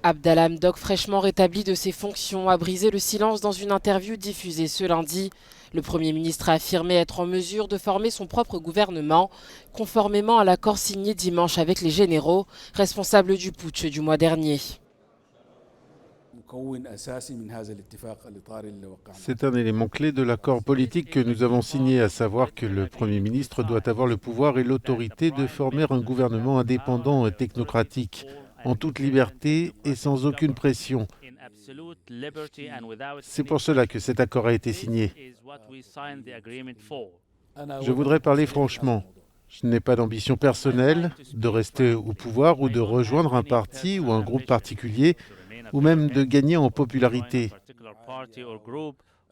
Abdallah Hamdok, fraîchement rétabli de ses fonctions, a brisé le silence dans une interview diffusée ce lundi. Le Premier ministre a affirmé être en mesure de former son propre gouvernement, conformément à l'accord signé dimanche avec les généraux, responsables du putsch du mois dernier. C'est un élément clé de l'accord politique que nous avons signé, à savoir que le Premier ministre doit avoir le pouvoir et l'autorité de former un gouvernement indépendant et technocratique, en toute liberté et sans aucune pression. C'est pour cela que cet accord a été signé. Je voudrais parler franchement. Je n'ai pas d'ambition personnelle de rester au pouvoir ou de rejoindre un parti ou un groupe particulier, ou même de gagner en popularité.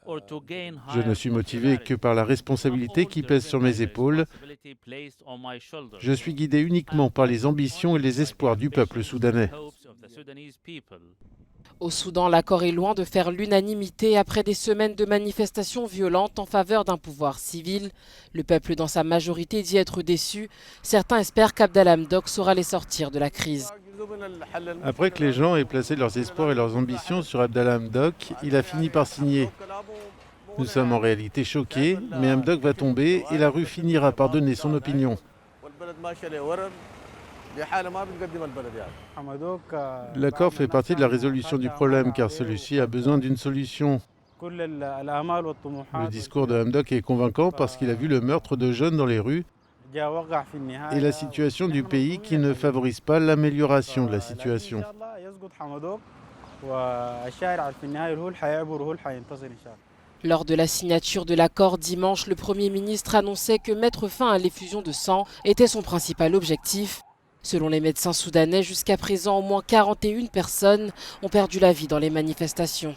Je ne suis motivé que par la responsabilité qui pèse sur mes épaules. Je suis guidé uniquement par les ambitions et les espoirs du peuple soudanais. Au Soudan, l'accord est loin de faire l'unanimité après des semaines de manifestations violentes en faveur d'un pouvoir civil. Le peuple dans sa majorité dit être déçu. Certains espèrent qu'Abdallah Hamdok saura les sortir de la crise. Après que les gens aient placé leurs espoirs et leurs ambitions sur Abdallah Hamdok, il a fini par signer. Nous sommes en réalité choqués, mais Hamdok va tomber et la rue finira par donner son opinion. L'accord fait partie de la résolution du problème car celui-ci a besoin d'une solution. Le discours de Hamdok est convaincant parce qu'il a vu le meurtre de jeunes dans les rues et la situation du pays qui ne favorise pas l'amélioration de la situation. Lors de la signature de l'accord dimanche, le Premier ministre annonçait que mettre fin à l'effusion de sang était son principal objectif. Selon les médecins soudanais, jusqu'à présent, au moins 41 personnes ont perdu la vie dans les manifestations.